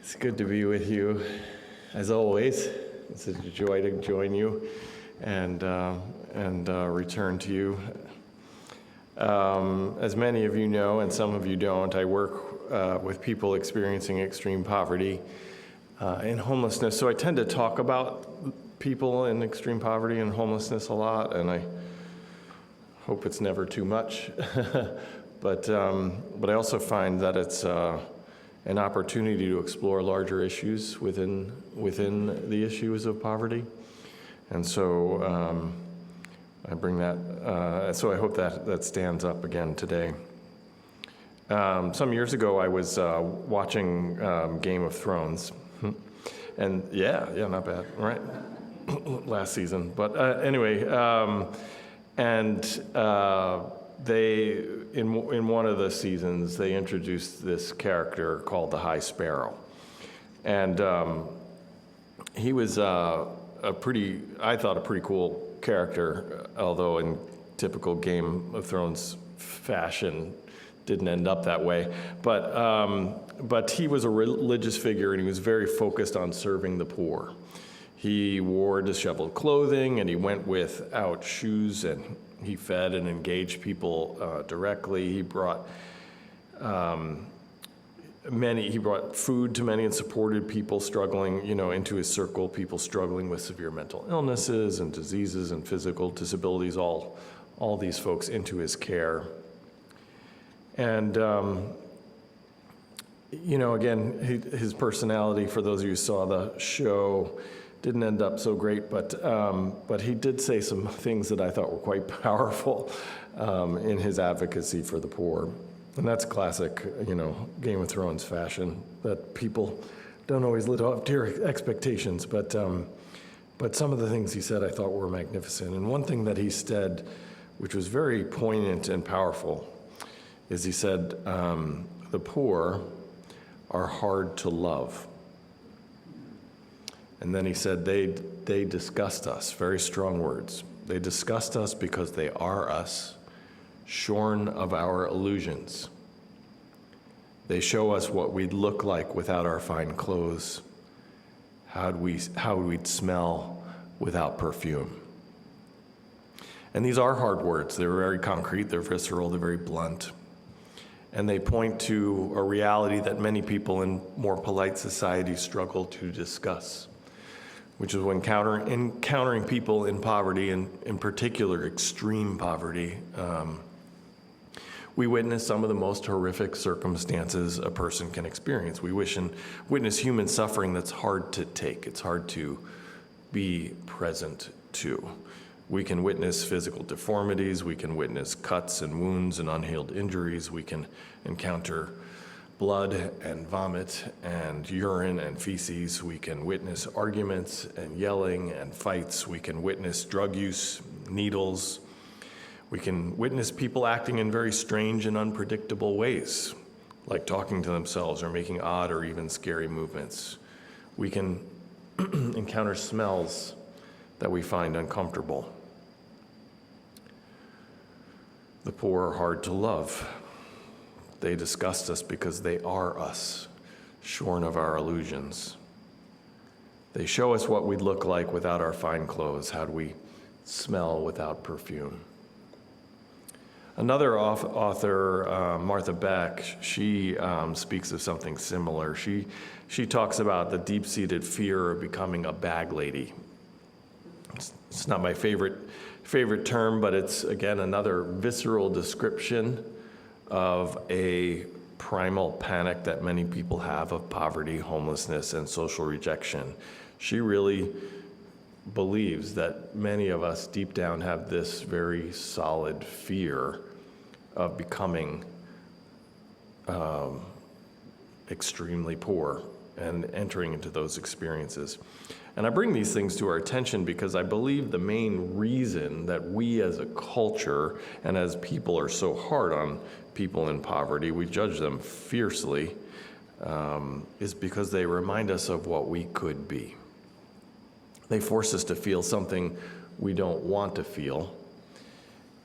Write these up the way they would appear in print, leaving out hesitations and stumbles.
It's good to be with you, as always. It's a joy to join you and return to you. As many of you know, and some of you don't, I work with people experiencing extreme poverty and homelessness. So I tend to talk about people in extreme poverty and homelessness a lot, and I hope it's never too much. But I also find that it's an opportunity to explore larger issues within the issues of poverty. And so I bring that, so I hope that stands up again today. Some years ago, I was watching Game of Thrones. And yeah, not bad, right? Last season. But anyway, they, in one of the seasons, they introduced this character called the High Sparrow. And he was I thought a pretty cool character, although in typical Game of Thrones fashion, didn't end up that way. But he was a religious figure, and he was very focused on serving the poor. He wore disheveled clothing, and he went without shoes, and he fed and engaged people directly. He brought food to many and supported people struggling, into his circle, people struggling with severe mental illnesses and diseases and physical disabilities, all these folks into his care. And, again, his personality, for those of you who saw the show, didn't end up so great, but he did say some things that I thought were quite powerful in his advocacy for the poor. And that's classic, Game of Thrones fashion, that people don't always live up to your expectations. But some of the things he said I thought were magnificent. And one thing that he said, which was very poignant and powerful, is he said, the poor are hard to love. And then he said, they disgust us, very strong words. They disgust us because they are us, shorn of our illusions. They show us what we'd look like without our fine clothes, how we'd smell without perfume. And these are hard words. They're very concrete, they're visceral, they're very blunt. And they point to a reality that many people in more polite societies struggle to discuss, which is when encountering people in poverty, and in particular extreme poverty, we witness some of the most horrific circumstances a person can experience. We witness human suffering that's hard to take. It's hard to be present to. We can witness physical deformities. We can witness cuts and wounds and unhealed injuries. We can encounter blood and vomit and urine and feces. We can witness arguments and yelling and fights. We can witness drug use, needles. We can witness people acting in very strange and unpredictable ways, like talking to themselves or making odd or even scary movements. We can encounter smells that we find uncomfortable. The poor are hard to love. They disgust us because they are us, shorn of our illusions. They show us what we'd look like without our fine clothes, how we smell without perfume. Another author, Martha Beck, she speaks of something similar. She talks about the deep-seated fear of becoming a bag lady. It's not my favorite term, but it's, again, another visceral description of a primal panic that many people have of poverty, homelessness, and social rejection. She really believes that many of us deep down have this very solid fear of becoming extremely poor and entering into those experiences. And I bring these things to our attention because I believe the main reason that we as a culture and as people are so hard on people in poverty, we judge them fiercely, is because they remind us of what we could be. They force us to feel something we don't want to feel.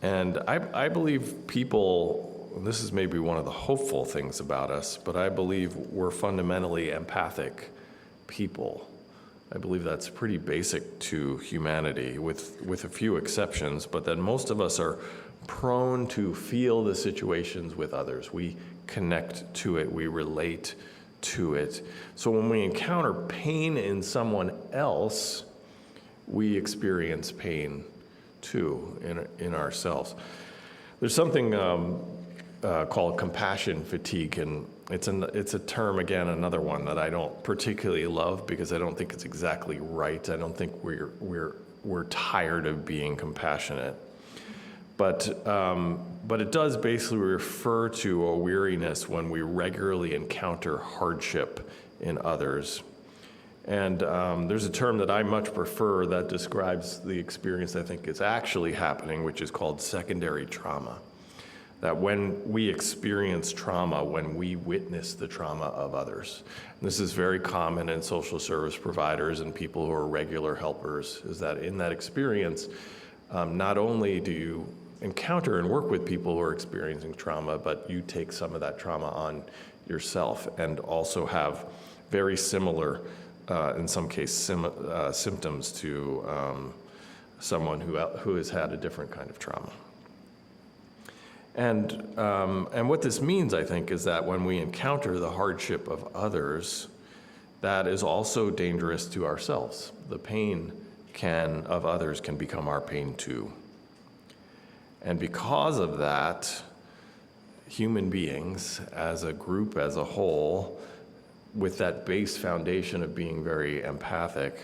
And I believe people and this is maybe one of the hopeful things about us, but I believe we're fundamentally empathic people. I believe that's pretty basic to humanity, with a few exceptions, but that most of us are prone to feel the situations with others. We connect to it, we relate to it. So when we encounter pain in someone else, we experience pain too in ourselves. There's something called compassion fatigue, and it's a term, again, another one that I don't particularly love because I don't think it's exactly right. I don't think we're tired of being compassionate, but it does basically refer to a weariness when we regularly encounter hardship in others. And there's a term that I much prefer that describes the experience I think is actually happening, which is called secondary trauma. That when we experience trauma, when we witness the trauma of others, and this is very common in social service providers and people who are regular helpers, is that in that experience, not only do you encounter and work with people who are experiencing trauma, but you take some of that trauma on yourself and also have very similar, in some cases, symptoms to someone who has had a different kind of trauma. And what this means, I think, is that when we encounter the hardship of others, that is also dangerous to ourselves. The pain of others can become our pain too. And because of that, human beings, as a group, as a whole, with that base foundation of being very empathic,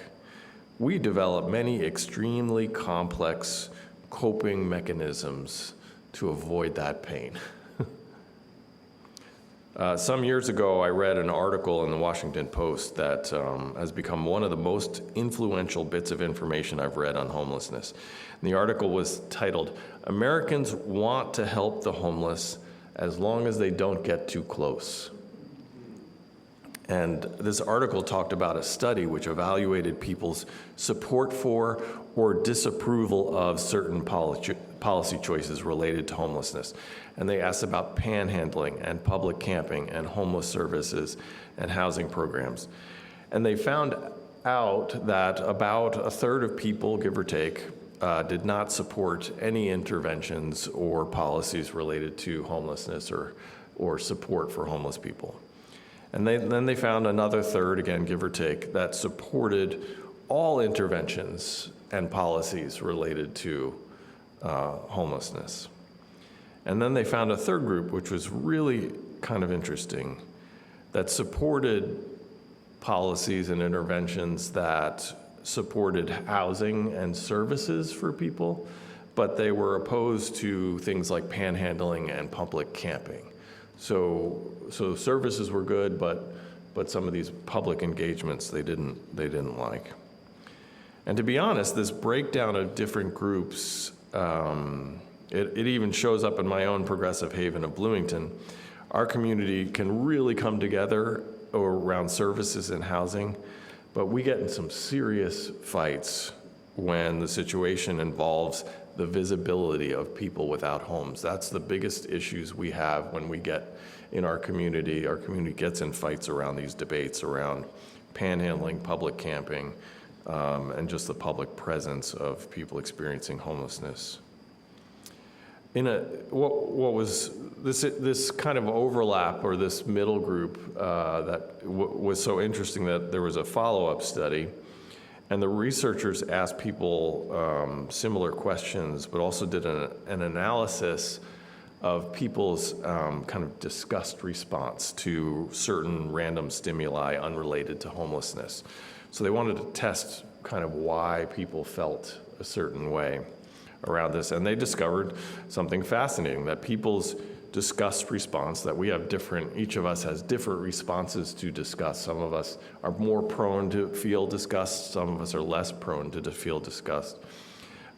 we develop many extremely complex coping mechanisms to avoid that pain. Some years ago, I read an article in the Washington Post that has become one of the most influential bits of information I've read on homelessness. And the article was titled, "Americans Want to Help the Homeless as Long as They Don't Get Too Close." And this article talked about a study which evaluated people's support for or disapproval of certain policy choices related to homelessness. And they asked about panhandling and public camping and homeless services and housing programs. And they found out that about a third of people, give or take, did not support any interventions or policies related to homelessness or support for homeless people. And then they found another third, again, give or take, that supported all interventions and policies related to homelessness. And then they found a third group, which was really kind of interesting, that supported policies and interventions that supported housing and services for people, but they were opposed to things like panhandling and public camping. So services were good, but some of these public engagements they didn't like. And to be honest, this breakdown of different groups, it even shows up in my own progressive haven of Bloomington. Our community can really come together around services and housing, but we get in some serious fights when the situation involves the visibility of people without homes. That's the biggest issues we have when we get in our community. Our community gets in fights around these debates around panhandling, public camping, and just the public presence of people experiencing homelessness. What was this kind of overlap, or this middle group that was so interesting, that there was a follow-up study, and the researchers asked people similar questions, but also did an analysis of people's kind of disgust response to certain random stimuli unrelated to homelessness. So they wanted to test kind of why people felt a certain way around this, and they discovered something fascinating, that people's disgust response, that we have each of us has different responses to disgust. Some of us are more prone to feel disgust, some of us are less prone to feel disgust.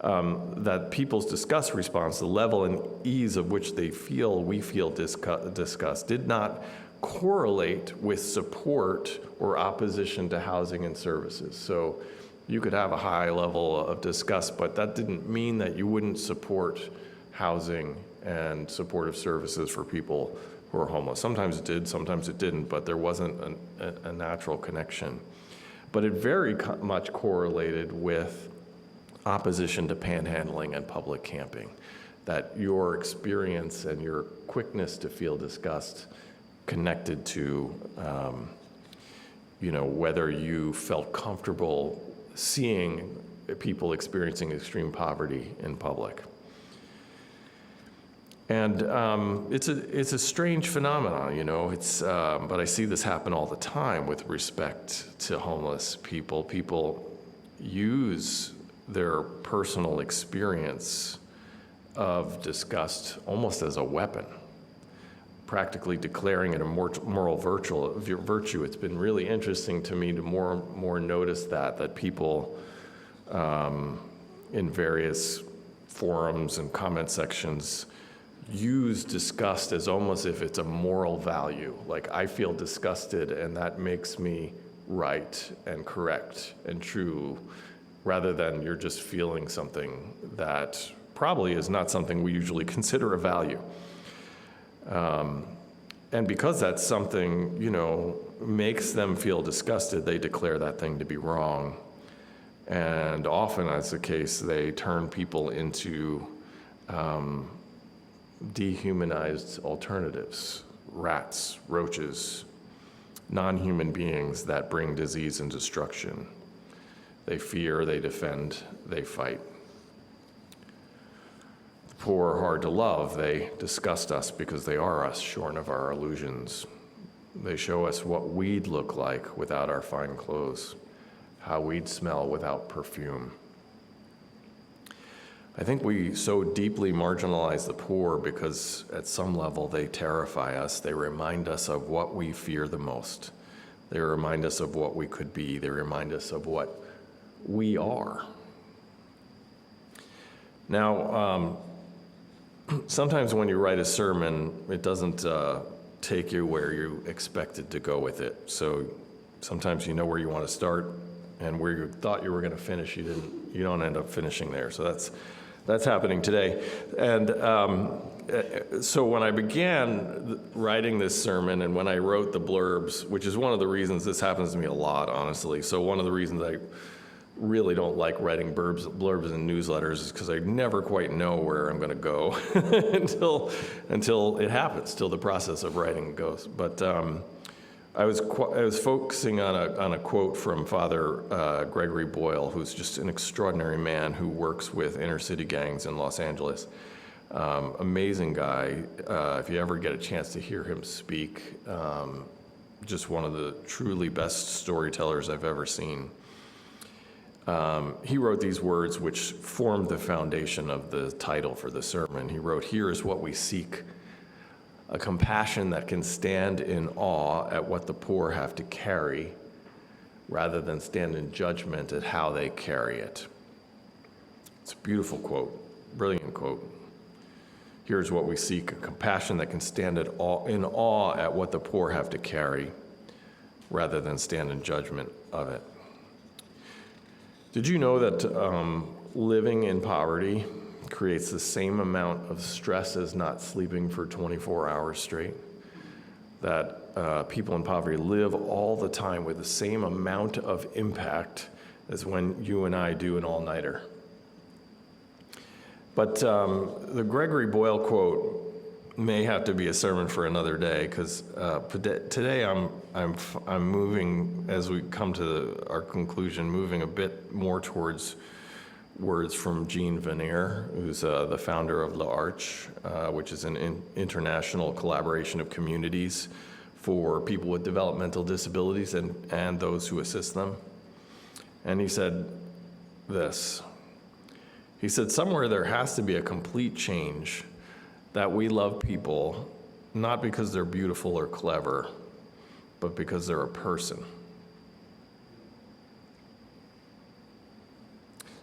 That people's disgust response, the level and ease of which we feel disgust, did not correlate with support or opposition to housing and services. So you could have a high level of disgust, but that didn't mean that you wouldn't support housing and supportive services for people who are homeless. Sometimes it did, sometimes it didn't, but there wasn't a natural connection. But it very much correlated with opposition to panhandling and public camping, that your experience and your quickness to feel disgust connected to whether you felt comfortable seeing people experiencing extreme poverty in public. And it's a strange phenomenon, but I see this happen all the time with respect to homeless people. People use their personal experience of disgust almost as a weapon, practically declaring it a moral virtue. It's been really interesting to me to more notice that people in various forums and comment sections use disgust as almost if it's a moral value. Like, I feel disgusted and that makes me right and correct and true, rather than you're just feeling something that probably is not something we usually consider a value. And because that's something, makes them feel disgusted, they declare that thing to be wrong. And often, as the case, they turn people into dehumanized alternatives, rats, roaches, non-human beings that bring disease and destruction. They fear, they defend, they fight. The poor are hard to love. They disgust us because they are us, shorn of our illusions. They show us what we'd look like without our fine clothes, how we'd smell without perfume. I think we so deeply marginalize the poor because at some level they terrify us. They remind us of what we fear the most. They remind us of what we could be. They remind us of what we are. Now, sometimes when you write a sermon, it doesn't take you where you expected to go with it. So sometimes you know where you want to start, and where you thought you were going to finish, you don't end up finishing there. So that's happening today. And so when I began writing this sermon, and when I wrote the blurbs, which is one of the reasons this happens to me a lot, honestly. So one of the reasons I really don't like writing blurbs in newsletters is because I never quite know where I'm going to go until it happens, till the process of writing goes. But I was focusing on a quote from Father Gregory Boyle, who's just an extraordinary man who works with inner city gangs in Los Angeles. Amazing guy. If you ever get a chance to hear him speak, just one of the truly best storytellers I've ever seen. He wrote these words which formed the foundation of the title for the sermon. He wrote, "Here is what we seek, a compassion that can stand in awe at what the poor have to carry, rather than stand in judgment at how they carry it." It's a beautiful quote, brilliant quote. Here's what we seek, a compassion that can stand in awe at what the poor have to carry, rather than stand in judgment of it. Did you know that living in poverty creates the same amount of stress as not sleeping for 24 hours straight? That people in poverty live all the time with the same amount of impact as when you and I do an all-nighter. But the Gregory Boyle quote may have to be a sermon for another day, because today I'm moving, as we come to our conclusion, moving a bit more towards words from Jean Vanier, who's the founder of L'Arche, which is an international collaboration of communities for people with developmental disabilities and those who assist them. And he said this. He said, "Somewhere there has to be a complete change, that we love people not because they're beautiful or clever, but because they're a person."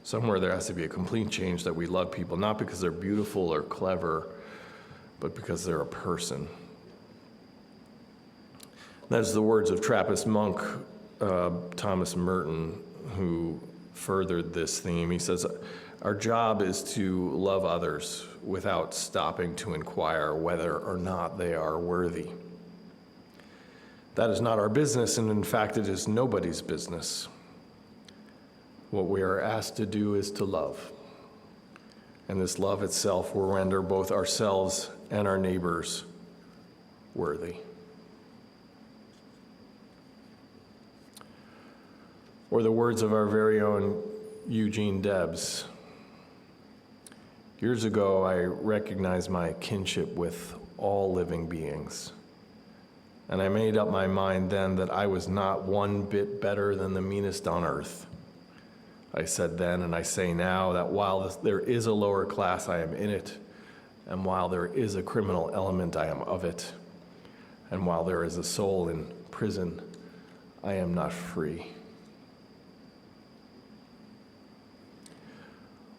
Somewhere there has to be a complete change, that we love people not because they're beautiful or clever, but because they're a person. That's the words of Trappist monk Thomas Merton, who furthered this theme. He says, Our job is to love others without stopping to inquire whether or not they are worthy. That is not our business, and in fact, it is nobody's business. What we are asked to do is to love. And this love itself will render both ourselves and our neighbors worthy. Or the words of our very own Eugene Debs. Years ago, I recognized my kinship with all living beings. And I made up my mind then that I was not one bit better than the meanest on earth. I said then, and I say now, that while there is a lower class, I am in it. And while there is a criminal element, I am of it. And while there is a soul in prison, I am not free.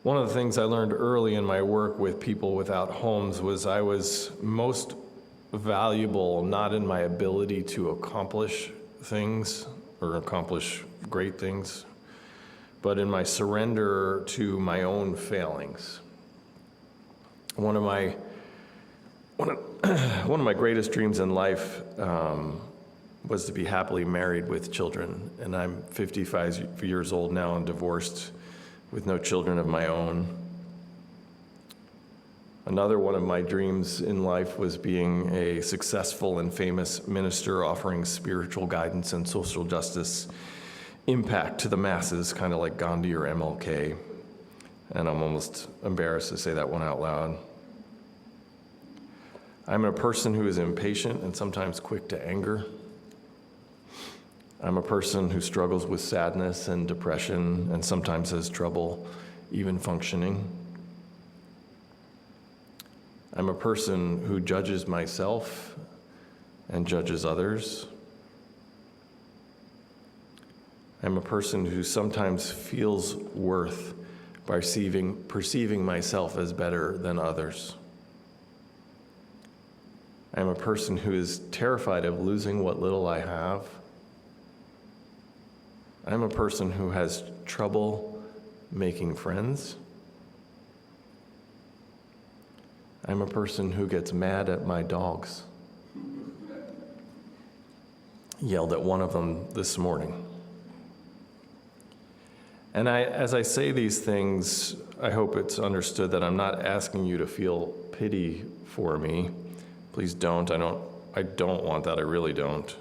One of the things I learned early in my work with people without homes was I was most valuable not in my ability to accomplish things or accomplish great things, but in my surrender to my own failings. One of my greatest dreams in life was to be happily married with children, and I'm 55 years old now and divorced with no children of my own. Another one of my dreams in life was being a successful and famous minister offering spiritual guidance and social justice impact to the masses, kind of like Gandhi or MLK. And I'm almost embarrassed to say that one out loud. I'm a person who is impatient and sometimes quick to anger. I'm a person who struggles with sadness and depression and sometimes has trouble even functioning. I'm a person who judges myself and judges others. I'm a person who sometimes feels worth by perceiving myself as better than others. I'm a person who is terrified of losing what little I have. I'm a person who has trouble making friends. I'm a person who gets mad at my dogs. Yelled at one of them this morning. And as I say these things, I hope it's understood that I'm not asking you to feel pity for me. Please don't. I don't want that. I really don't.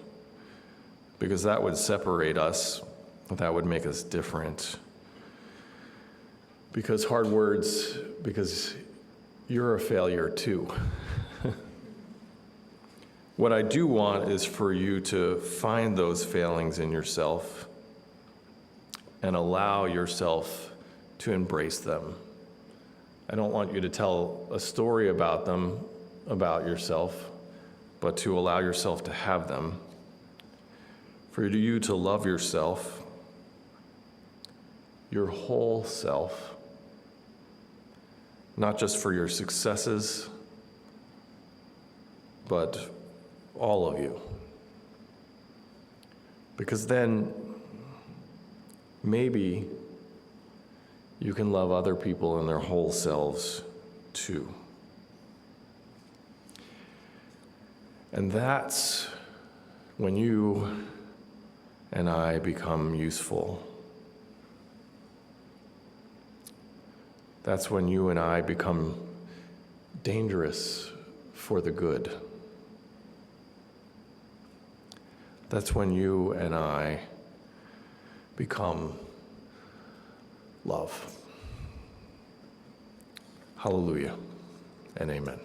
Because that would separate us. That would make us different. Because hard words, because you're a failure too. What I do want is for you to find those failings in yourself and allow yourself to embrace them. I don't want you to tell a story about them, about yourself, but to allow yourself to have them. For you to love yourself, your whole self, not just for your successes, but all of you. Because then maybe you can love other people in their whole selves too. And that's when you and I become useful. That's when you and I become dangerous for the good. That's when you and I become love. Hallelujah and amen.